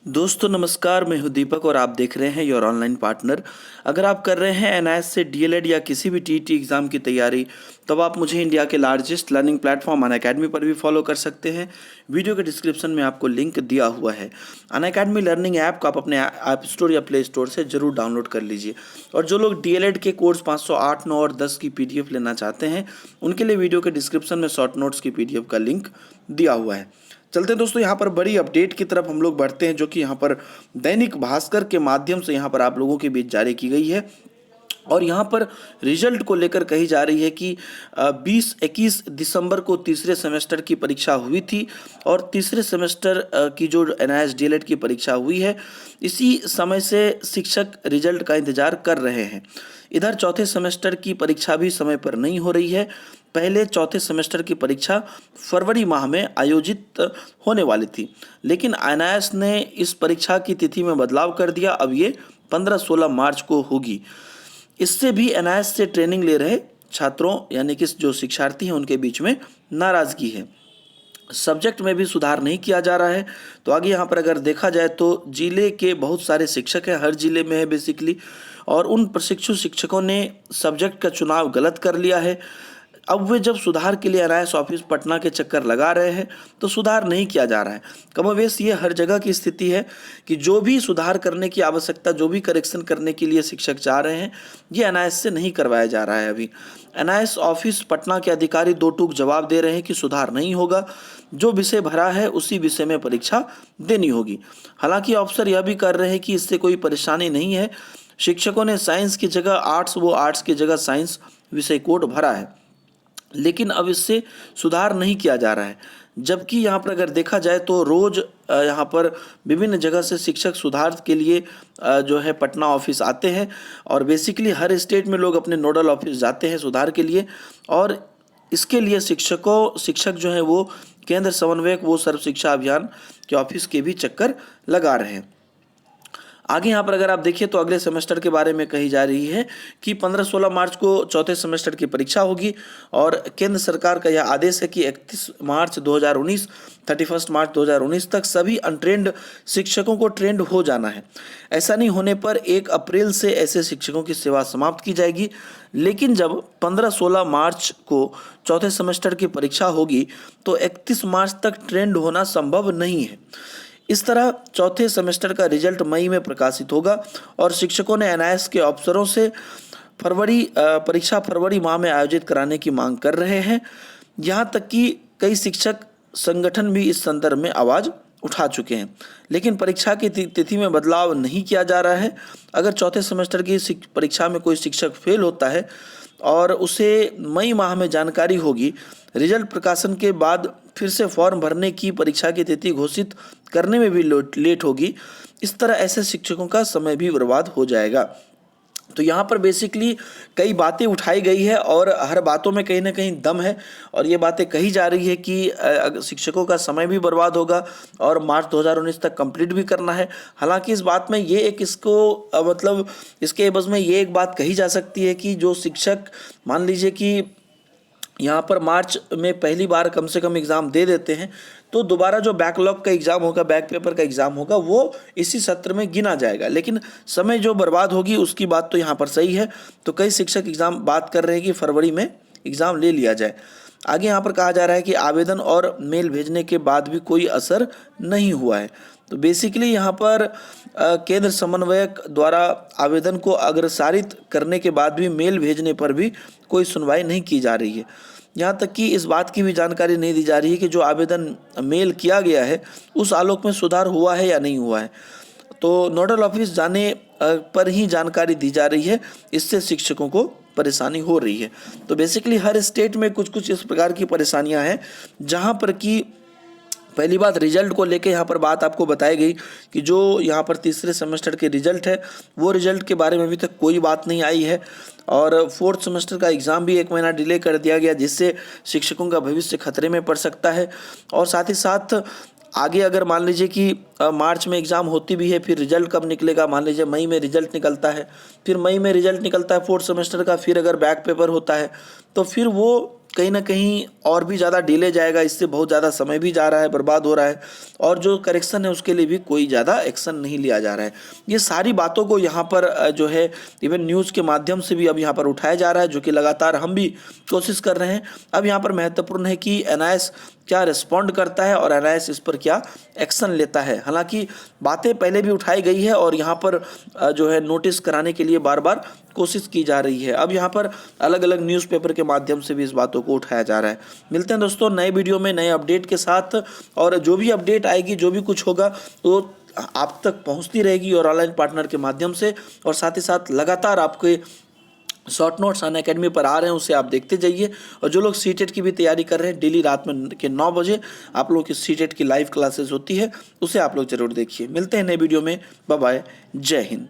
दोस्तों नमस्कार, मैं हूं दीपक और आप देख रहे हैं योर ऑनलाइन पार्टनर। अगर आप कर रहे हैं एनआईएस से डीएलएड या किसी भी टीईटी एग्ज़ाम की तैयारी, तब आप मुझे इंडिया के लार्जेस्ट लर्निंग प्लेटफॉर्म अनअकैडमी पर भी फॉलो कर सकते हैं। वीडियो के डिस्क्रिप्शन में आपको लिंक दिया हुआ है। अनअकैडमी लर्निंग ऐप को आप अपने ऐप स्टोर या प्ले स्टोर से ज़रूर डाउनलोड कर लीजिए। और जो लोग डीएलएड के कोर्स 508, 9 और 10 की पीडीएफ लेना चाहते हैं, उनके लिए वीडियो के डिस्क्रिप्शन में शॉर्ट नोट्स की पीडीएफ का लिंक दिया हुआ है। चलते हैं दोस्तों यहाँ पर बड़ी अपडेट की तरफ हम लोग बढ़ते हैं, जो कि यहाँ पर दैनिक भास्कर के माध्यम से यहाँ पर आप लोगों के बीच जारी की गई है। और यहाँ पर रिजल्ट को लेकर कही जा रही है कि 20-21 दिसंबर को तीसरे सेमेस्टर की परीक्षा हुई थी और तीसरे सेमेस्टर की जो एनआईएस डीएलएड की परीक्षा हुई है, इसी समय से शिक्षक रिजल्ट का इंतजार कर रहे हैं। इधर चौथे सेमेस्टर की परीक्षा भी समय पर नहीं हो रही है। पहले चौथे सेमेस्टर की परीक्षा फरवरी माह में आयोजित होने वाली थी, लेकिन एनआईएस ने इस परीक्षा की तिथि में बदलाव कर दिया। अब ये 15-16 मार्च को होगी। इससे भी एनआईएस से ट्रेनिंग ले रहे छात्रों यानी कि जो शिक्षार्थी हैं उनके बीच में नाराज़गी है। सब्जेक्ट में भी सुधार नहीं किया जा रहा है। तो आगे यहाँ पर अगर देखा जाए तो जिले के बहुत सारे शिक्षक हैं, हर जिले में है बेसिकली, और उन प्रशिक्षु शिक्षकों ने सब्जेक्ट का चुनाव गलत कर लिया है। अब वे जब सुधार के लिए एनआईएस ऑफिस पटना के चक्कर लगा रहे हैं तो सुधार नहीं किया जा रहा है। कमोवेश ये हर जगह की स्थिति है कि जो भी सुधार करने की आवश्यकता, जो भी करेक्शन करने के लिए शिक्षक चाह रहे हैं, ये एनआईएस से नहीं करवाया जा रहा है। अभी एनआईएस ऑफिस पटना के अधिकारी दो टूक जवाब दे रहे हैं कि सुधार नहीं होगा, जो विषय भरा है उसी विषय में परीक्षा देनी होगी। हालांकि अफसर यह भी कर रहे हैं कि इससे कोई परेशानी नहीं है। शिक्षकों ने साइंस की जगह आर्ट्स, वो आर्ट्स की जगह साइंस विषय कोड भरा है, लेकिन अब इससे सुधार नहीं किया जा रहा है। जबकि यहाँ पर अगर देखा जाए तो रोज़ यहाँ पर विभिन्न जगह से शिक्षक सुधार के लिए जो है पटना ऑफिस आते हैं, और बेसिकली हर स्टेट में लोग अपने नोडल ऑफिस जाते हैं सुधार के लिए, और इसके लिए शिक्षक जो हैं वो केंद्र समन्वयक, वो सर्व शिक्षा अभियान के ऑफिस के भी चक्कर लगा रहे हैं। आगे यहाँ पर अगर आप देखिए तो अगले सेमेस्टर के बारे में कही जा रही है कि 15-16 मार्च को चौथे सेमेस्टर की परीक्षा होगी, और केंद्र सरकार का यह आदेश है कि 31 मार्च 2019, 31 मार्च 2019 तक सभी अनट्रेंड शिक्षकों को ट्रेंड हो जाना है। ऐसा नहीं होने पर 1 अप्रैल से ऐसे शिक्षकों की सेवा समाप्त की जाएगी। लेकिन जब 15-16 मार्च को चौथे सेमेस्टर की परीक्षा होगी तो 31 मार्च तक ट्रेंड होना संभव नहीं है। इस तरह चौथे सेमेस्टर का रिजल्ट मई में प्रकाशित होगा, और शिक्षकों ने एनआईएस के अफसरों से परीक्षा फरवरी माह में आयोजित कराने की मांग कर रहे हैं। यहाँ तक कि कई शिक्षक संगठन भी इस संदर्भ में आवाज़ उठा चुके हैं, लेकिन परीक्षा की तिथि में बदलाव नहीं किया जा रहा है। अगर चौथे सेमेस्टर की परीक्षा में कोई शिक्षक फेल होता है और उसे मई माह में जानकारी होगी, रिजल्ट प्रकाशन के बाद फिर से फॉर्म भरने की, परीक्षा की तिथि घोषित करने में भी लेट होगी। इस तरह ऐसे शिक्षकों का समय भी बर्बाद हो जाएगा। तो यहाँ पर बेसिकली कई बातें उठाई गई है, और हर बातों में कहीं ना कहीं दम है, और ये बातें कही जा रही है कि शिक्षकों का समय भी बर्बाद होगा और मार्च 2019 तक कंप्लीट भी करना है। हालांकि इस बात में ये एक मतलब इसके एवज में ये एक बात कही जा सकती है कि जो शिक्षक मान लीजिए कि यहाँ पर मार्च में पहली बार कम से कम एग्ज़ाम दे देते हैं, तो दोबारा जो बैकलॉग का एग्ज़ाम होगा, बैक पेपर का एग्ज़ाम होगा, वो इसी सत्र में गिना जाएगा। लेकिन समय जो बर्बाद होगी उसकी बात तो यहाँ पर सही है। तो कई शिक्षक एग्ज़ाम बात कर रहे हैं कि फरवरी में एग्ज़ाम ले लिया जाए। आगे यहाँ पर कहा जा रहा है कि आवेदन और मेल भेजने के बाद भी कोई असर नहीं हुआ है। तो बेसिकली यहाँ पर केंद्र समन्वयक द्वारा आवेदन को अग्रसारित करने के बाद भी मेल भेजने पर भी कोई सुनवाई नहीं की जा रही है। यहाँ तक कि इस बात की भी जानकारी नहीं दी जा रही है कि जो आवेदन मेल किया गया है उस आलोक में सुधार हुआ है या नहीं हुआ है। तो नोडल ऑफिस जाने पर ही जानकारी दी जा रही है, इससे शिक्षकों को परेशानी हो रही है। तो बेसिकली हर स्टेट में कुछ कुछ इस प्रकार की परेशानियां हैं, जहां पर कि पहली बात रिजल्ट को लेके यहाँ पर बात आपको बताई गई कि जो यहाँ पर तीसरे सेमेस्टर के रिजल्ट है, वो रिजल्ट के बारे में अभी तक कोई बात नहीं आई है, और फोर्थ सेमेस्टर का एग्ज़ाम भी 1 महीना डिले कर दिया गया, जिससे शिक्षकों का भविष्य खतरे में पड़ सकता है। और साथ ही साथ आगे अगर मान लीजिए कि मार्च में एग्ज़ाम होती भी है, फिर रिजल्ट कब निकलेगा, मान लीजिए मई में रिजल्ट निकलता है, फिर मई में रिजल्ट निकलता है फोर्थ सेमेस्टर का, फिर अगर बैक पेपर होता है तो फिर वो कहीं ना कहीं और भी ज़्यादा डिले जाएगा, इससे बहुत ज़्यादा समय भी जा रहा है, बर्बाद हो रहा है, और जो करेक्शन है उसके लिए भी कोई ज़्यादा एक्शन नहीं लिया जा रहा है। ये सारी बातों को यहाँ पर जो है इवन न्यूज़ के माध्यम से भी अब यहाँ पर उठाया जा रहा है, जो कि लगातार हम भी कोशिश कर रहे हैं। अब यहाँ पर महत्वपूर्ण है कि एनआईएस क्या रिस्पॉन्ड करता है और एनआईएस इस पर क्या एक्शन लेता है। हालांकि बातें पहले भी उठाई गई है और यहाँ पर जो है नोटिस कराने के लिए बार बार कोशिश की जा रही है। अब यहाँ पर अलग अलग न्यूज़पेपर के माध्यम से भी इस बातों को उठाया जा रहा है। मिलते हैं दोस्तों नए वीडियो में नए अपडेट के साथ, और जो भी अपडेट आएगी, जो भी कुछ होगा तो आप तक पहुंचती रहेगी और ऑनलाइन पार्टनर के माध्यम से। और साथ ही साथ लगातार आपके शॉर्ट नोट्स अनअकैडमी पर आ रहे हैं, उसे आप देखते जाइए। और जो लोग सीटेट की भी तैयारी कर रहे हैं, डेली रात में के 9 बजे आप लोग की सीटेट की लाइव क्लासेस होती है, उसे आप लोग जरूर देखिए। मिलते हैं नए वीडियो में, बाय बाय, जय हिंद।